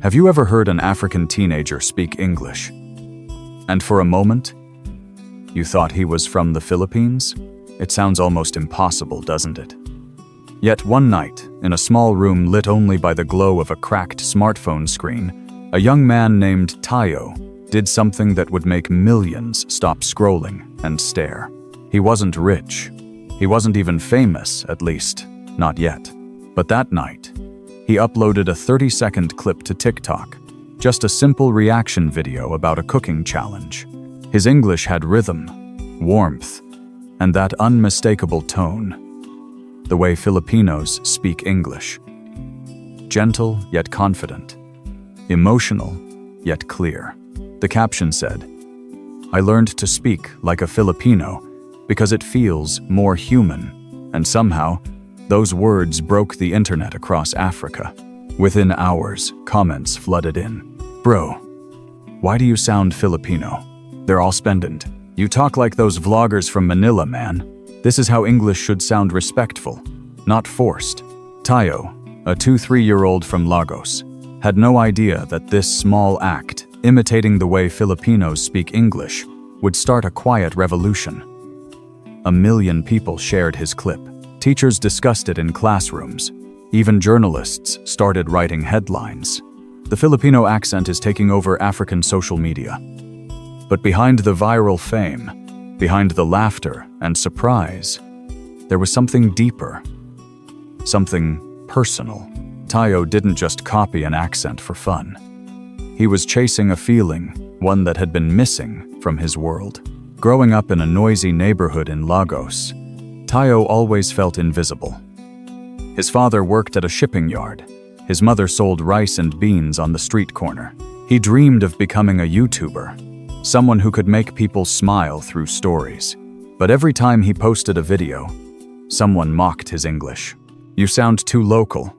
Have you ever heard an African teenager speak English? And for a moment, you thought he was from the Philippines? It sounds almost impossible, doesn't it? Yet one night, in a small room lit only by the glow of a cracked smartphone screen, a young man named Tayo did something that would make millions stop scrolling and stare. He wasn't rich. He wasn't even famous, at least, not yet. But that night, he uploaded a 30-second clip to TikTok, just a simple reaction video about a cooking challenge. His English had rhythm, warmth, and that unmistakable tone. The way Filipinos speak English. Gentle yet confident. Emotional yet clear. The caption said, "I learned to speak like a Filipino because it feels more human." And somehow, those words broke the internet across Africa. Within hours, comments flooded in. "Bro, why do you sound Filipino? They're all spendent. You talk like those vloggers from Manila, man. This is how English should sound, respectful, not forced." Tayo, a 2-3-year-old from Lagos, had no idea that this small act, imitating the way Filipinos speak English, would start a quiet revolution. 1 million people shared his clip. Teachers discussed it in classrooms. Even journalists started writing headlines. The Filipino accent is taking over African social media. But behind the viral fame, behind the laughter and surprise, there was something deeper, something personal. Tayo didn't just copy an accent for fun. He was chasing a feeling, one that had been missing from his world. Growing up in a noisy neighborhood in Lagos, Tayo always felt invisible. His father worked at a shipping yard. His mother sold rice and beans on the street corner. He dreamed of becoming a YouTuber, someone who could make people smile through stories. But every time he posted a video, someone mocked his English. "You sound too local.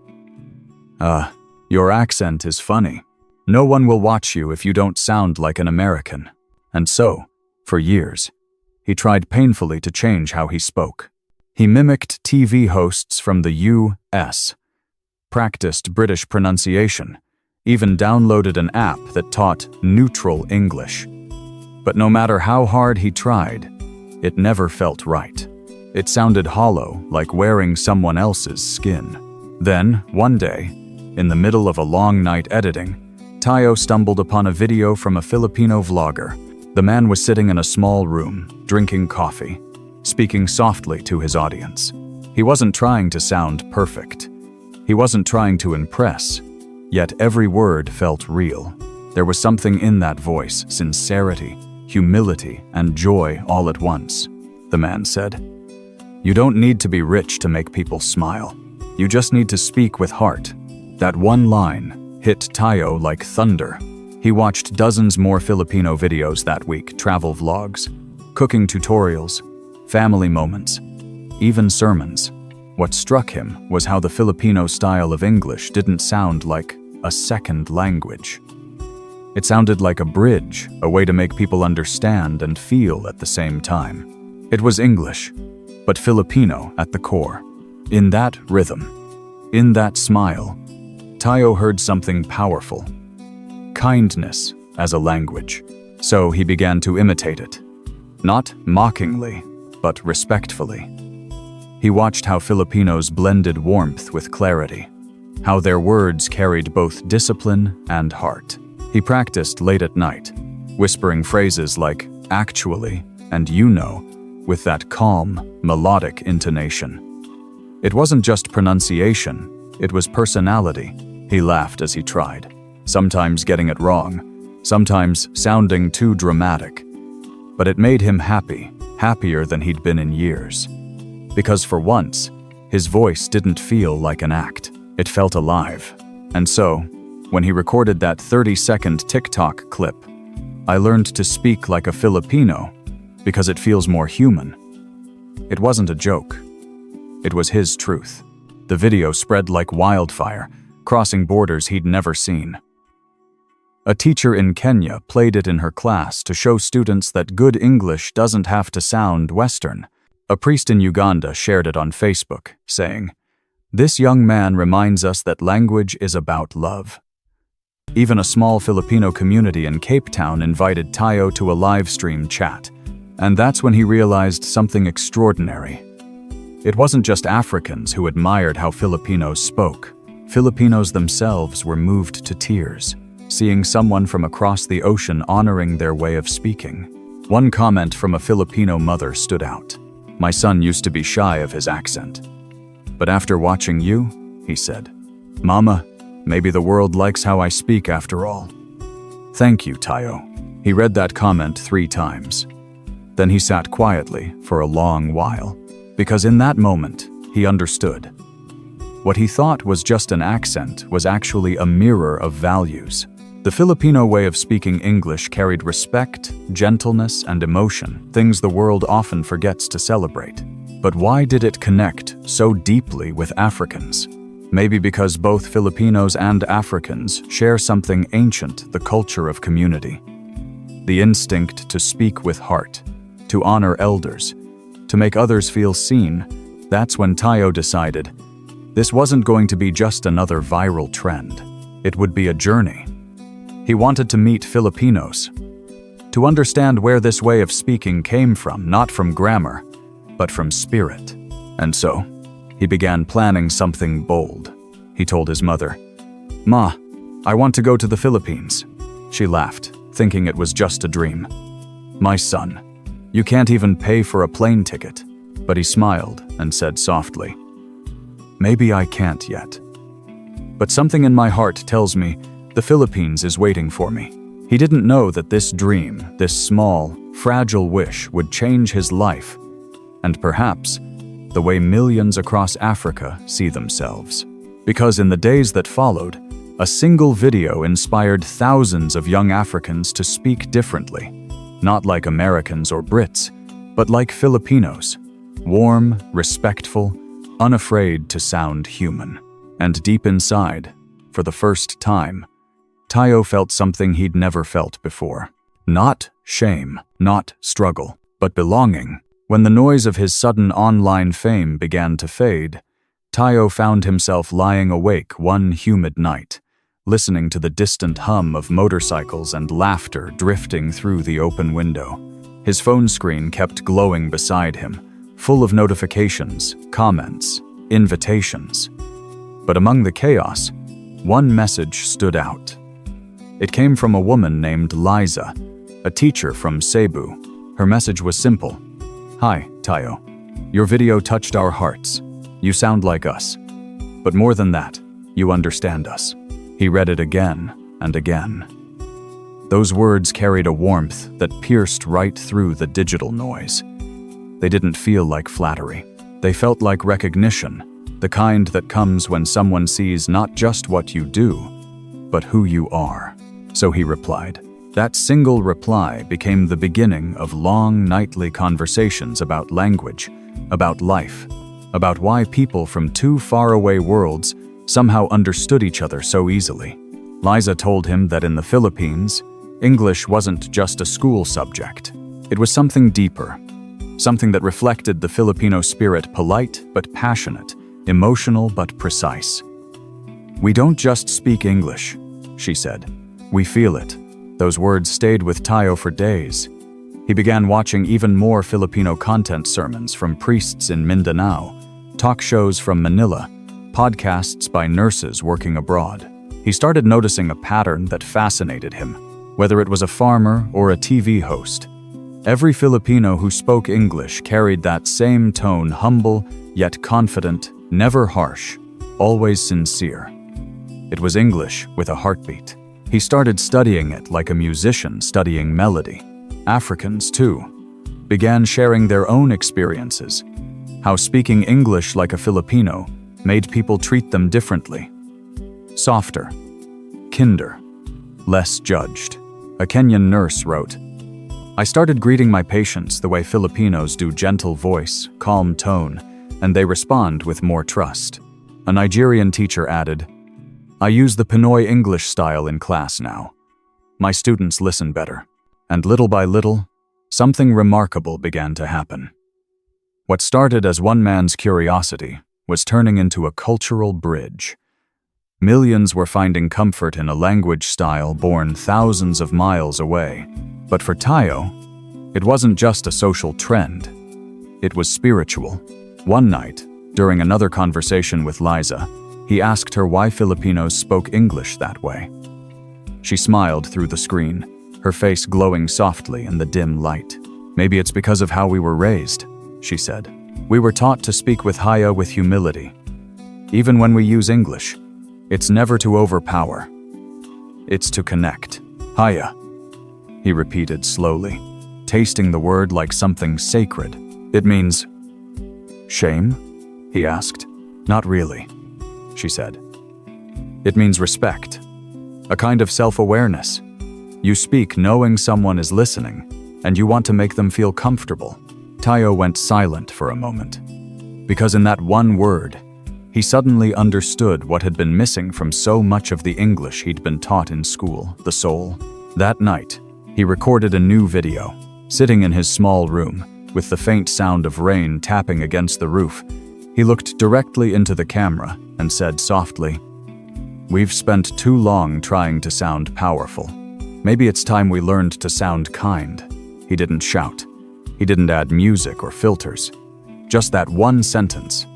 Your accent is funny. No one will watch you if you don't sound like an American." And so, for years, he tried painfully to change how he spoke. He mimicked TV hosts from the US, practiced British pronunciation, even downloaded an app that taught neutral English. But no matter how hard he tried, it never felt right. It sounded hollow, like wearing someone else's skin. Then, one day, in the middle of a long night editing, Tayo stumbled upon a video from a Filipino vlogger. The man was sitting in a small room, drinking coffee, speaking softly to his audience. He wasn't trying to sound perfect. He wasn't trying to impress, yet every word felt real. There was something in that voice, sincerity, humility, and joy all at once. The man said, "You don't need to be rich to make people smile. You just need to speak with heart." That one line hit Tayo like thunder. He watched dozens more Filipino videos that week, travel vlogs, cooking tutorials, family moments, even sermons. What struck him was how the Filipino style of English didn't sound like a second language. It sounded like a bridge, a way to make people understand and feel at the same time. It was English, but Filipino at the core. In that rhythm, in that smile, Tayo heard something powerful. Kindness as a language. So he began to imitate it. Not mockingly, but respectfully. He watched how Filipinos blended warmth with clarity, how their words carried both discipline and heart. He practiced late at night, whispering phrases like "actually" and "you know," with that calm, melodic intonation. It wasn't just pronunciation, it was personality. He laughed as he tried, sometimes getting it wrong, sometimes sounding too dramatic. But it made him happy, happier than he'd been in years. Because for once, his voice didn't feel like an act. It felt alive. And so, when he recorded that 30-second TikTok clip, "I learned to speak like a Filipino because it feels more human." It wasn't a joke. It was his truth. The video spread like wildfire, crossing borders he'd never seen. A teacher in Kenya played it in her class to show students that good English doesn't have to sound Western. A priest in Uganda shared it on Facebook, saying, "This young man reminds us that language is about love." Even a small Filipino community in Cape Town invited Tayo to a live stream chat. And that's when he realized something extraordinary. It wasn't just Africans who admired how Filipinos spoke. Filipinos themselves were moved to tears, seeing someone from across the ocean honoring their way of speaking. One comment from a Filipino mother stood out. "My son used to be shy of his accent. But after watching you," he said, "Mama, maybe the world likes how I speak after all." "Thank you, Tayo." He read that comment 3 times. Then he sat quietly for a long while, because in that moment, he understood. What he thought was just an accent was actually a mirror of values. The Filipino way of speaking English carried respect, gentleness, and emotion, things the world often forgets to celebrate. But why did it connect so deeply with Africans? Maybe because both Filipinos and Africans share something ancient, the culture of community. The instinct to speak with heart, to honor elders, to make others feel seen. That's when Tayo decided this wasn't going to be just another viral trend. It would be a journey. He wanted to meet Filipinos, to understand where this way of speaking came from, not from grammar, but from spirit. And so, he began planning something bold. He told his mother, "Ma, I want to go to the Philippines." She laughed, thinking it was just a dream. "My son, you can't even pay for a plane ticket." But he smiled and said softly, "Maybe I can't yet. But something in my heart tells me the Philippines is waiting for me." He didn't know that this dream, this small, fragile wish would change his life, and perhaps the way millions across Africa see themselves. Because in the days that followed, a single video inspired thousands of young Africans to speak differently, not like Americans or Brits, but like Filipinos, warm, respectful, unafraid to sound human. And deep inside, for the first time, Tayo felt something he'd never felt before. Not shame, not struggle, but belonging. When the noise of his sudden online fame began to fade, Tayo found himself lying awake one humid night, listening to the distant hum of motorcycles and laughter drifting through the open window. His phone screen kept glowing beside him, full of notifications, comments, invitations. But among the chaos, one message stood out. It came from a woman named Liza, a teacher from Cebu. Her message was simple. "Hi, Tayo. Your video touched our hearts. You sound like us. But more than that, you understand us." He read it again and again. Those words carried a warmth that pierced right through the digital noise. They didn't feel like flattery. They felt like recognition, the kind that comes when someone sees not just what you do, but who you are. So he replied. That single reply became the beginning of long nightly conversations about language, about life, about why people from 2 faraway worlds somehow understood each other so easily. Liza told him that in the Philippines, English wasn't just a school subject. It was something deeper, something that reflected the Filipino spirit, polite but passionate, emotional but precise. "We don't just speak English," she said. "We feel it." Those words stayed with Tayo for days. He began watching even more Filipino content sermons from priests in Mindanao, talk shows from Manila, podcasts by nurses working abroad. He started noticing a pattern that fascinated him. Whether it was a farmer or a TV host, every Filipino who spoke English carried that same tone, humble yet confident, never harsh, always sincere. It was English with a heartbeat. He started studying it like a musician studying melody. Africans, too, began sharing their own experiences, how speaking English like a Filipino made people treat them differently. Softer, kinder, less judged. A Kenyan nurse wrote, "I started greeting my patients the way Filipinos do, gentle voice, calm tone, and they respond with more trust." A Nigerian teacher added, "I use the Pinoy English style in class now. My students listen better." And little by little, something remarkable began to happen. What started as one man's curiosity was turning into a cultural bridge. Millions were finding comfort in a language style born thousands of miles away. But for Tayo, it wasn't just a social trend. It was spiritual. One night, during another conversation with Liza, he asked her why Filipinos spoke English that way. She smiled through the screen, her face glowing softly in the dim light. "Maybe it's because of how we were raised," she said. "We were taught to speak with Haya with humility. Even when we use English, it's never to overpower. It's to connect." "Haya," he repeated slowly, tasting the word like something sacred. "It means shame?" he asked. "Not really," she said. "It means respect, a kind of self-awareness. You speak knowing someone is listening, and you want to make them feel comfortable." Tayo went silent for a moment, because in that one word, he suddenly understood what had been missing from so much of the English he'd been taught in school, the soul. That night, he recorded a new video, sitting in his small room, with the faint sound of rain tapping against the roof. He looked directly into the camera and said softly, "We've spent too long trying to sound powerful. Maybe it's time we learned to sound kind." He didn't shout. He didn't add music or filters. Just that one sentence.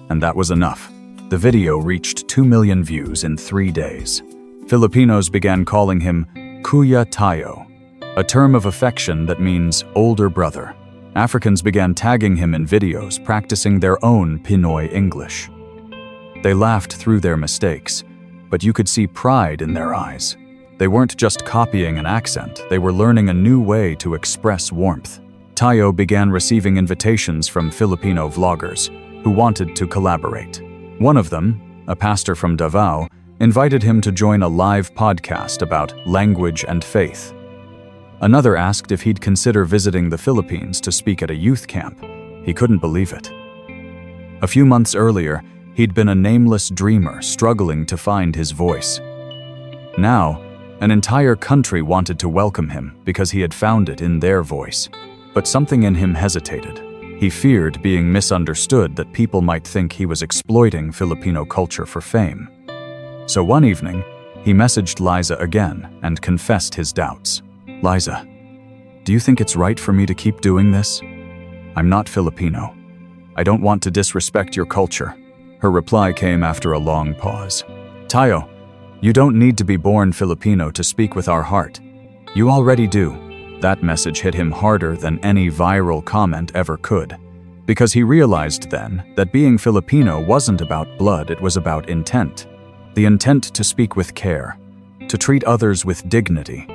And that was enough. The video reached 2 million views in 3 days. Filipinos began calling him Kuya Tayo, a term of affection that means older brother. Africans began tagging him in videos practicing their own Pinoy English. They laughed through their mistakes, but you could see pride in their eyes. They weren't just copying an accent, they were learning a new way to express warmth. Tayo began receiving invitations from Filipino vloggers who wanted to collaborate. One of them, a pastor from Davao, invited him to join a live podcast about language and faith. Another asked if he'd consider visiting the Philippines to speak at a youth camp. He couldn't believe it. A few months earlier, he'd been a nameless dreamer struggling to find his voice. Now, an entire country wanted to welcome him because he had found it in their voice. But something in him hesitated. He feared being misunderstood, that people might think he was exploiting Filipino culture for fame. So one evening, he messaged Liza again and confessed his doubts. "Liza, do you think it's right for me to keep doing this? I'm not Filipino. I don't want to disrespect your culture." Her reply came after a long pause. "Tayo, you don't need to be born Filipino to speak with our heart. You already do." That message hit him harder than any viral comment ever could, because he realized then that being Filipino wasn't about blood, it was about intent. The intent to speak with care, to treat others with dignity,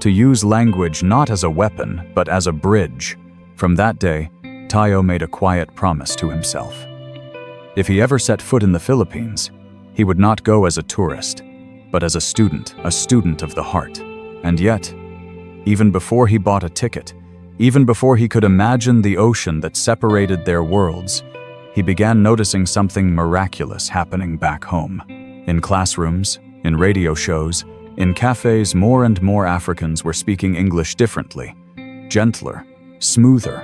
to use language not as a weapon, but as a bridge. From that day, Tayo made a quiet promise to himself. If he ever set foot in the Philippines, he would not go as a tourist, but as a student of the heart. And yet, even before he bought a ticket, even before he could imagine the ocean that separated their worlds, he began noticing something miraculous happening back home. In classrooms, in radio shows, in cafes, more and more Africans were speaking English differently, gentler, smoother,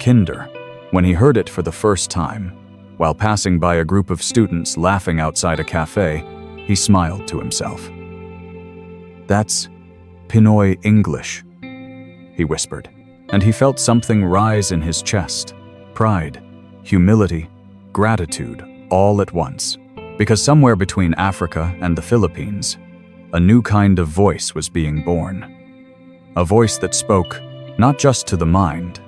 kinder. When he heard it for the first time, while passing by a group of students laughing outside a cafe, he smiled to himself. "That's Pinoy English," he whispered, and he felt something rise in his chest. Pride, humility, gratitude, all at once. Because somewhere between Africa and the Philippines, a new kind of voice was being born. A voice that spoke not just to the mind,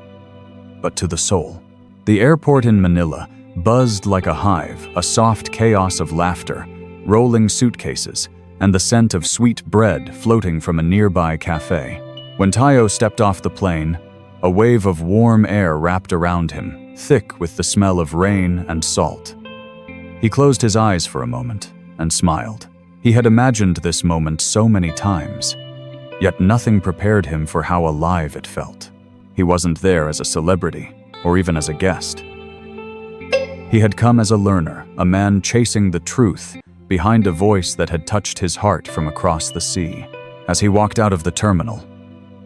but to the soul. The airport in Manila buzzed like a hive, a soft chaos of laughter, rolling suitcases, and the scent of sweet bread floating from a nearby cafe. When Tayo stepped off the plane, a wave of warm air wrapped around him, thick with the smell of rain and salt. He closed his eyes for a moment and smiled. He had imagined this moment so many times, yet nothing prepared him for how alive it felt. He wasn't there as a celebrity, or even as a guest. He had come as a learner, a man chasing the truth behind a voice that had touched his heart from across the sea. As he walked out of the terminal,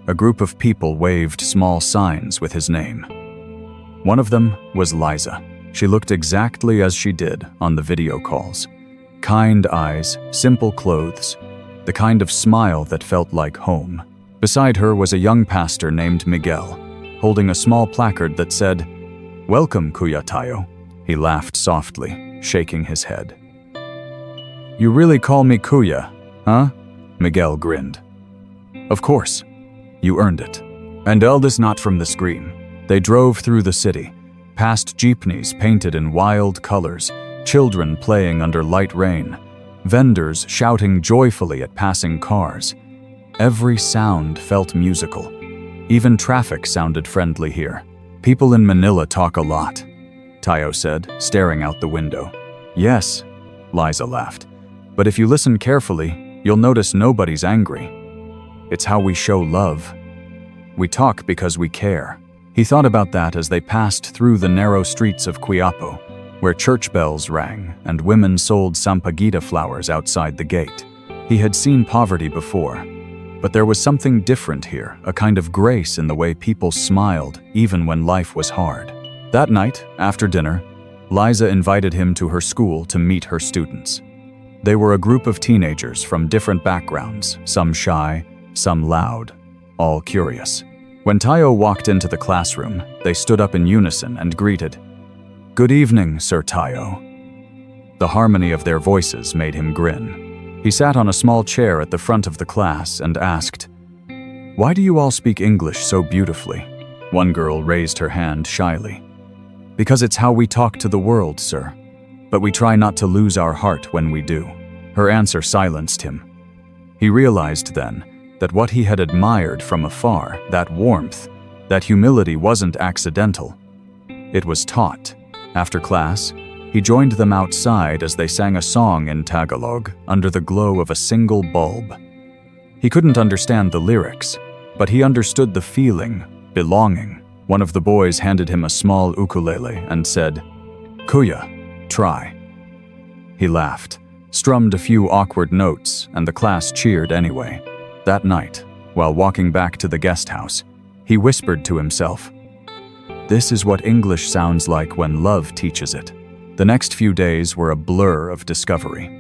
a group of people waved small signs with his name. One of them was Liza. She looked exactly as she did on the video calls. Kind eyes, simple clothes, the kind of smile that felt like home. Beside her was a young pastor named Miguel, holding a small placard that said, "Welcome, Kuya Tayo." He laughed softly, shaking his head. "You really call me Kuya, huh?" Miguel grinned. "Of course. You earned it." And eldest not from the screen. They drove through the city, past jeepneys painted in wild colors, children playing under light rain, vendors shouting joyfully at passing cars. Every sound felt musical. Even traffic sounded friendly here. "People in Manila talk a lot," Tayo said, staring out the window. "Yes," Liza laughed. "But if you listen carefully, you'll notice nobody's angry. It's how we show love. We talk because we care." He thought about that as they passed through the narrow streets of Quiapo, where church bells rang and women sold sampaguita flowers outside the gate. He had seen poverty before, but there was something different here, a kind of grace in the way people smiled even when life was hard. That night, after dinner, Liza invited him to her school to meet her students. They were a group of teenagers from different backgrounds, some shy, some loud, all curious. When Tayo walked into the classroom, they stood up in unison and greeted, "Good evening, Sir Tayo." The harmony of their voices made him grin. He sat on a small chair at the front of the class and asked, "Why do you all speak English so beautifully?" One girl raised her hand shyly. "Because it's how we talk to the world, sir. But we try not to lose our heart when we do." Her answer silenced him. He realized then that what he had admired from afar, that warmth, that humility wasn't accidental. It was taught. After class, he joined them outside as they sang a song in Tagalog under the glow of a single bulb. He couldn't understand the lyrics, but he understood the feeling, belonging. One of the boys handed him a small ukulele and said, "Kuya, try." He laughed, strummed a few awkward notes, and the class cheered anyway. That night, while walking back to the guest house, he whispered to himself, "This is what English sounds like when love teaches it." The next few days were a blur of discovery.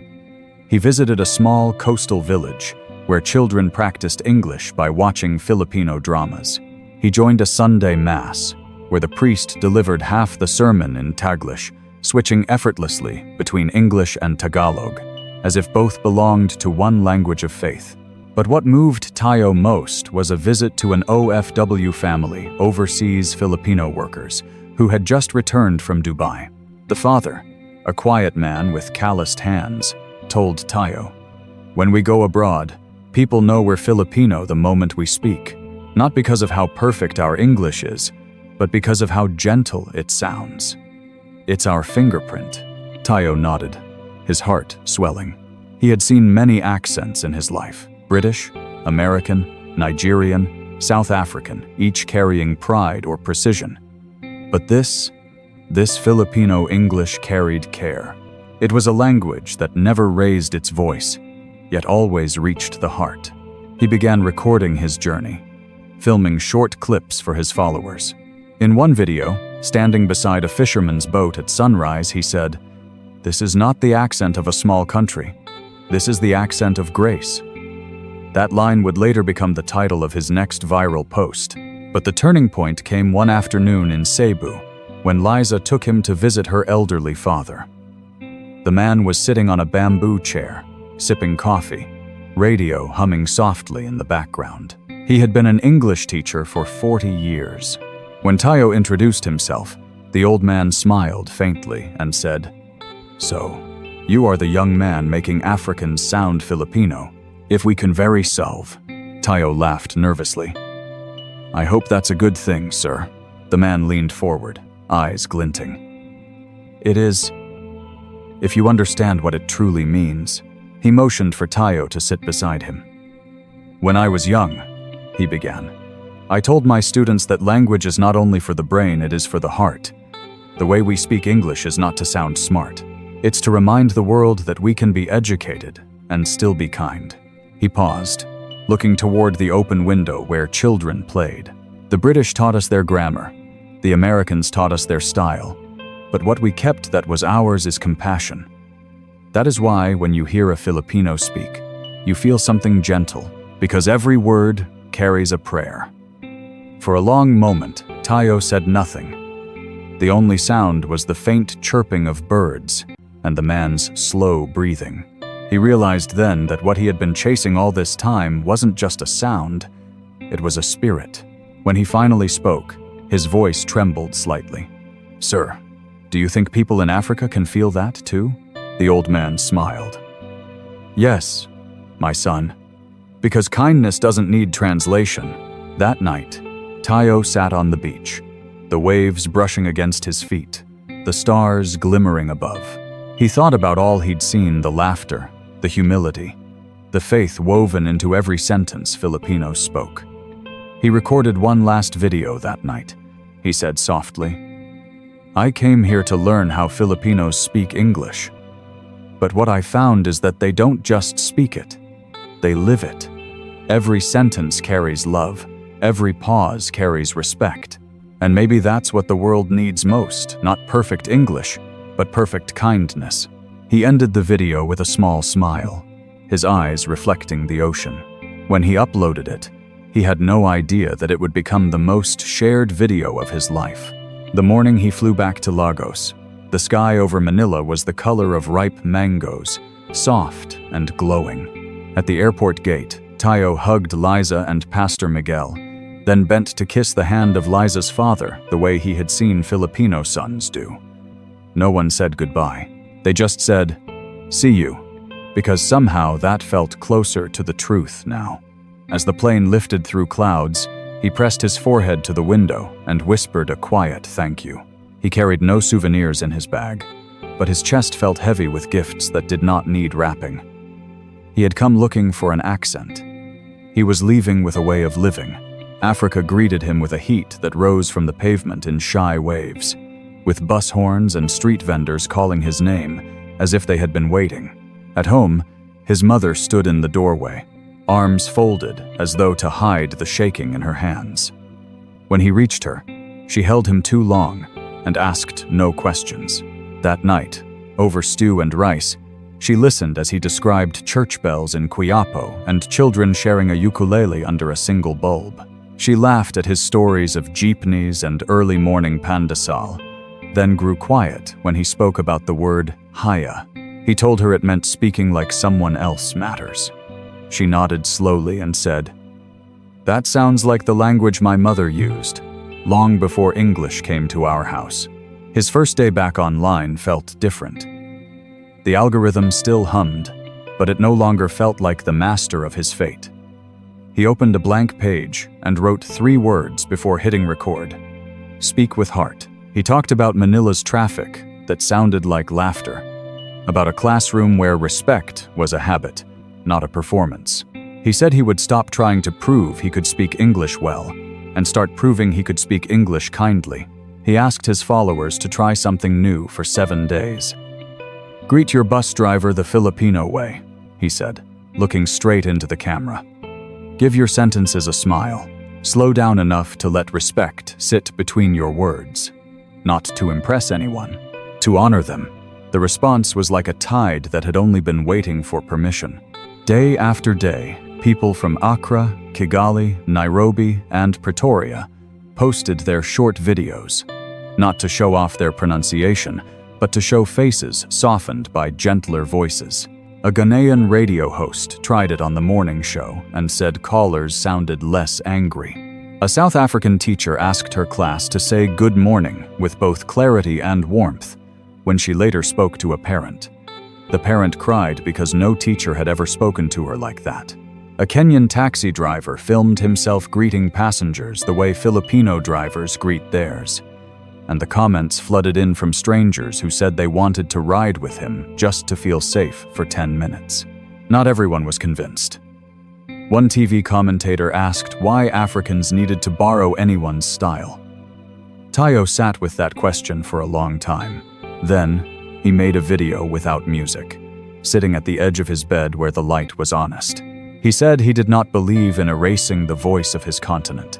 He visited a small coastal village where children practiced English by watching Filipino dramas. He joined a Sunday Mass, where the priest delivered half the sermon in Taglish, switching effortlessly between English and Tagalog, as if both belonged to one language of faith. But what moved Tayo most was a visit to an OFW family, overseas Filipino workers, who had just returned from Dubai. The father, a quiet man with calloused hands, told Tayo, "When we go abroad, people know we're Filipino the moment we speak, not because of how perfect our English is, but because of how gentle it sounds. It's our fingerprint." Tayo nodded, his heart swelling. He had seen many accents in his life. British, American, Nigerian, South African, each carrying pride or precision. But this Filipino English carried care. It was a language that never raised its voice, yet always reached the heart. He began recording his journey, filming short clips for his followers. In one video, standing beside a fisherman's boat at sunrise, he said, "This is not the accent of a small country. This is the accent of grace." That line would later become the title of his next viral post. But the turning point came one afternoon in Cebu, when Liza took him to visit her elderly father. The man was sitting on a bamboo chair, sipping coffee, radio humming softly in the background. He had been an English teacher for 40 years. When Tayo introduced himself, the old man smiled faintly and said, "So, you are the young man making Africans sound Filipino. If we can very solve." Tayo laughed nervously. "I hope that's a good thing, sir." The man leaned forward, eyes glinting. "It is, if you understand what it truly means." He motioned for Tayo to sit beside him. "When I was young," he began, "I told my students that language is not only for the brain, it is for the heart. The way we speak English is not to sound smart. It's to remind the world that we can be educated and still be kind." He paused, looking toward the open window where children played. The British taught us their grammar. The Americans taught us their style. But what we kept that was ours is compassion. That is why when you hear a Filipino speak, you feel something gentle, because every word carries a prayer. For a long moment, Tayo said nothing. The only sound was the faint chirping of birds and the man's slow breathing. He realized then that what he had been chasing all this time wasn't just a sound, it was a spirit. When he finally spoke, his voice trembled slightly. "Sir, do you think people in Africa can feel that too?" The old man smiled. "Yes, my son, because kindness doesn't need translation." That night, Tayo sat on the beach, the waves brushing against his feet, the stars glimmering above. He thought about all he'd seen, the laughter, the humility, the faith woven into every sentence Filipinos spoke. He recorded one last video that night. He said softly, "I came here to learn how Filipinos speak English. But what I found is that they don't just speak it, they live it. Every sentence carries love, every pause carries respect. And maybe that's what the world needs most, not perfect English, but perfect kindness." He ended the video with a small smile, his eyes reflecting the ocean. When he uploaded it, he had no idea that it would become the most shared video of his life. The morning he flew back to Lagos, the sky over Manila was the color of ripe mangoes, soft and glowing. At the airport gate, Tayo hugged Liza and Pastor Miguel, then bent to kiss the hand of Liza's father the way he had seen Filipino sons do. No one said goodbye. They just said, "See you," because somehow that felt closer to the truth now. As the plane lifted through clouds, he pressed his forehead to the window and whispered a quiet thank you. He carried no souvenirs in his bag, but his chest felt heavy with gifts that did not need wrapping. He had come looking for an accent. He was leaving with a way of living. Africa greeted him with a heat that rose from the pavement in shy waves, with bus horns and street vendors calling his name as if they had been waiting. At home, his mother stood in the doorway, arms folded as though to hide the shaking in her hands. When he reached her, she held him too long and asked no questions. That night, over stew and rice, she listened as he described church bells in Quiapo and children sharing a ukulele under a single bulb. She laughed at his stories of jeepneys and early morning pandesal, then grew quiet when he spoke about the word haya. He told her it meant speaking like someone else matters. She nodded slowly and said, "That sounds like the language my mother used, long before English came to our house." His first day back online felt different. The algorithm still hummed, but it no longer felt like the master of his fate. He opened a blank page and wrote 3 words before hitting record. "Speak with heart." He talked about Manila's traffic that sounded like laughter, about a classroom where respect was a habit, not a performance. He said he would stop trying to prove he could speak English well and start proving he could speak English kindly. He asked his followers to try something new for 7 days. "Greet your bus driver the Filipino way," he said, looking straight into the camera. "Give your sentences a smile. Slow down enough to let respect sit between your words. Not to impress anyone, to honor them." The response was like a tide that had only been waiting for permission. Day after day, people from Accra, Kigali, Nairobi, and Pretoria posted their short videos, not to show off their pronunciation, but to show faces softened by gentler voices. A Ghanaian radio host tried it on the morning show and said callers sounded less angry. A South African teacher asked her class to say good morning with both clarity and warmth when she later spoke to a parent. The parent cried because no teacher had ever spoken to her like that. A Kenyan taxi driver filmed himself greeting passengers the way Filipino drivers greet theirs, and the comments flooded in from strangers who said they wanted to ride with him just to feel safe for 10 minutes. Not everyone was convinced. One TV commentator asked why Africans needed to borrow anyone's style. Tayo sat with that question for a long time. Then, he made a video without music, sitting at the edge of his bed where the light was honest. He said he did not believe in erasing the voice of his continent.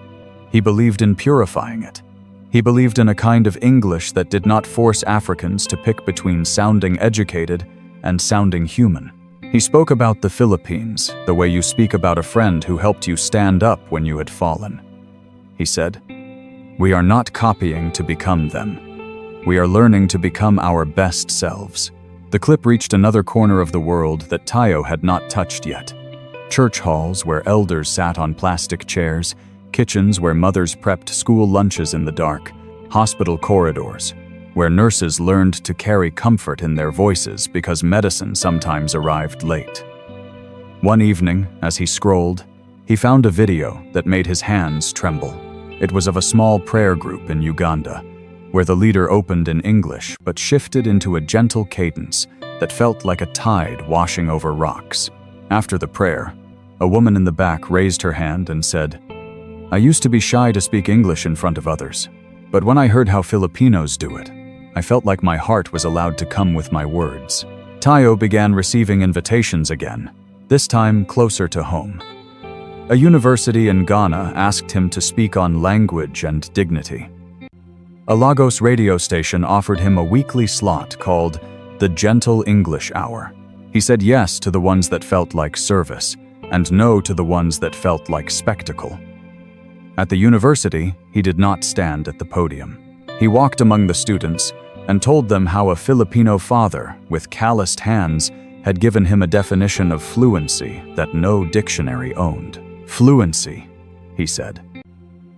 He believed in purifying it. He believed in a kind of English that did not force Africans to pick between sounding educated and sounding human. He spoke about the Philippines, the way you speak about a friend who helped you stand up when you had fallen. He said, "We are not copying to become them. We are learning to become our best selves." The clip reached another corner of the world that Tayo had not touched yet. Church halls where elders sat on plastic chairs, kitchens where mothers prepped school lunches in the dark, hospital corridors where nurses learned to carry comfort in their voices because medicine sometimes arrived late. One evening, as he scrolled, he found a video that made his hands tremble. It was of a small prayer group in Uganda, where the leader opened in English but shifted into a gentle cadence that felt like a tide washing over rocks. After the prayer, a woman in the back raised her hand and said, "I used to be shy to speak English in front of others, but when I heard how Filipinos do it, I felt like my heart was allowed to come with my words." Tayo began receiving invitations again, this time closer to home. A university in Ghana asked him to speak on language and dignity. A Lagos radio station offered him a weekly slot called the Gentle English Hour. He said yes to the ones that felt like service, and no to the ones that felt like spectacle. At the university, he did not stand at the podium. He walked among the students and told them how a Filipino father with calloused hands had given him a definition of fluency that no dictionary owned. "Fluency," he said,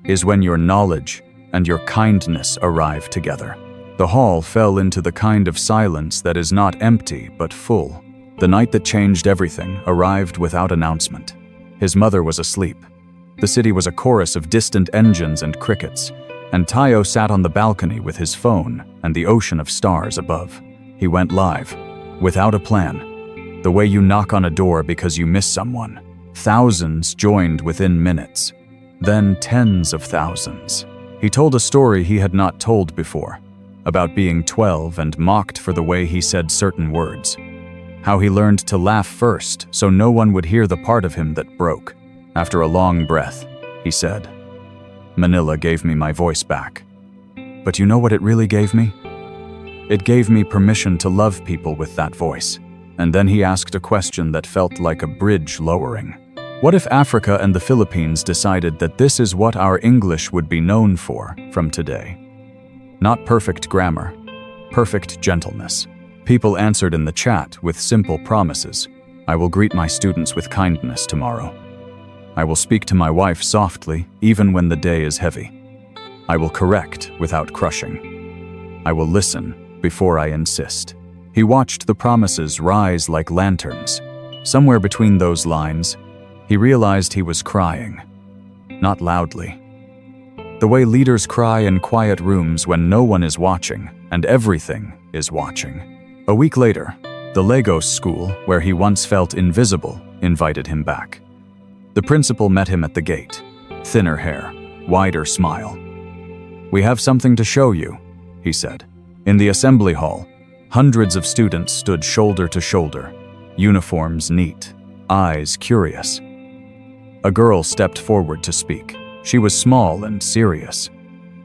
"is when your knowledge and your kindness arrive together." The hall fell into the kind of silence that is not empty but full. The night that changed everything arrived without announcement. His mother was asleep. The city was a chorus of distant engines and crickets, and Tayo sat on the balcony with his phone and the ocean of stars above. He went live, without a plan, the way you knock on a door because you miss someone. Thousands joined within minutes, then tens of thousands. He told a story he had not told before, about being 12 and mocked for the way he said certain words. How he learned to laugh first so no one would hear the part of him that broke. After a long breath, he said, "Manila gave me my voice back. But you know what it really gave me? It gave me permission to love people with that voice." And then he asked a question that felt like a bridge lowering. What if Africa and the Philippines decided that this is what our English would be known for from today? Not perfect grammar, perfect gentleness. People answered in the chat with simple promises. "I will greet my students with kindness tomorrow. I will speak to my wife softly, even when the day is heavy. I will correct without crushing. I will listen before I insist." He watched the promises rise like lanterns. Somewhere between those lines, he realized he was crying. Not loudly. The way leaders cry in quiet rooms when no one is watching and everything is watching. A week later, the Lagos school, where he once felt invisible, invited him back. The principal met him at the gate. Thinner hair, wider smile. "We have something to show you," he said. In the assembly hall, hundreds of students stood shoulder to shoulder, uniforms neat, eyes curious. A girl stepped forward to speak. She was small and serious,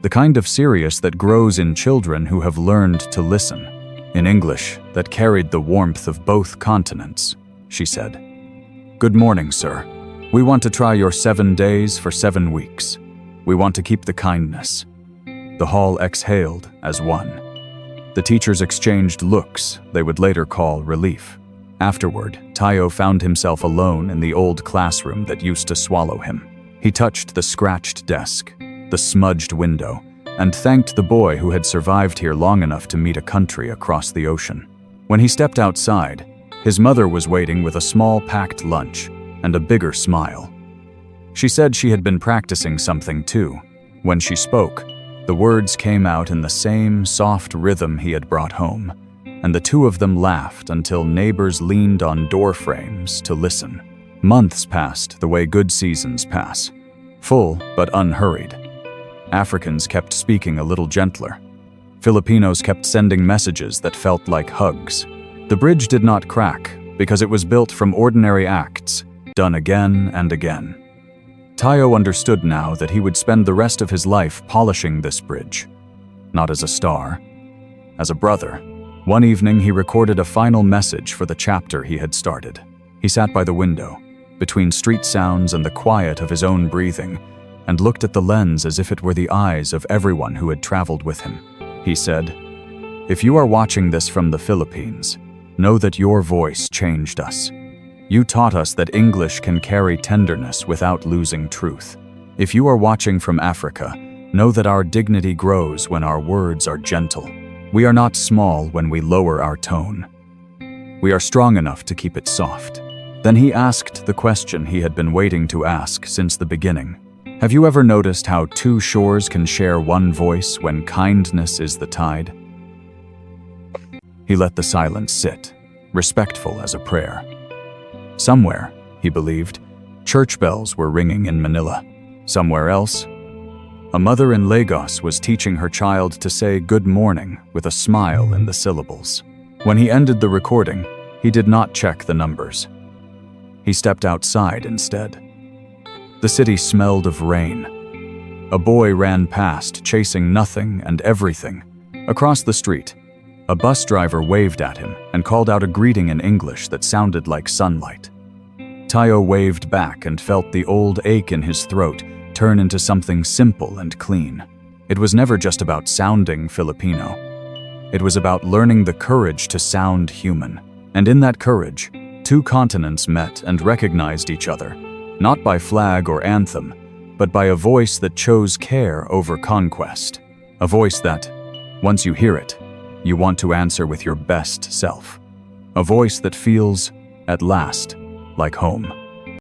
the kind of serious that grows in children who have learned to listen. In English that carried the warmth of both continents, she said, "Good morning, sir. We want to try your 7 days for 7 weeks. We want to keep the kindness." The hall exhaled as one. The teachers exchanged looks they would later call relief. Afterward, Tayo found himself alone in the old classroom that used to swallow him. He touched the scratched desk, the smudged window, and thanked the boy who had survived here long enough to meet a country across the ocean. When he stepped outside, his mother was waiting with a small packed lunch and a bigger smile. She said she had been practicing something too. When she spoke, the words came out in the same soft rhythm he had brought home, and the two of them laughed until neighbors leaned on door frames to listen. Months passed the way good seasons pass, full but unhurried. Africans kept speaking a little gentler. Filipinos kept sending messages that felt like hugs. The bridge did not crack because it was built from ordinary acts, done again and again. Tayo understood now that he would spend the rest of his life polishing this bridge, not as a star, as a brother, One evening, he recorded a final message for the chapter he had started. He sat by the window, between street sounds and the quiet of his own breathing, and looked at the lens as if it were the eyes of everyone who had traveled with him. He said, "If you are watching this from the Philippines, know that your voice changed us. You taught us that English can carry tenderness without losing truth. If you are watching from Africa, know that our dignity grows when our words are gentle. We are not small when we lower our tone. We are strong enough to keep it soft." Then he asked the question he had been waiting to ask since the beginning. Have you ever noticed how two shores can share one voice when kindness is the tide? He let the silence sit, respectful as a prayer. Somewhere, he believed, church bells were ringing in Manila. Somewhere else, a mother in Lagos was teaching her child to say good morning with a smile in the syllables. When he ended the recording, he did not check the numbers. He stepped outside instead. The city smelled of rain. A boy ran past, chasing nothing and everything. Across the street, a bus driver waved at him and called out a greeting in English that sounded like sunlight. Tayo waved back and felt the old ache in his throat turn into something simple and clean. It was never just about sounding Filipino. It was about learning the courage to sound human. And in that courage, two continents met and recognized each other, not by flag or anthem, but by a voice that chose care over conquest. A voice that, once you hear it, you want to answer with your best self. A voice that feels, at last, like home.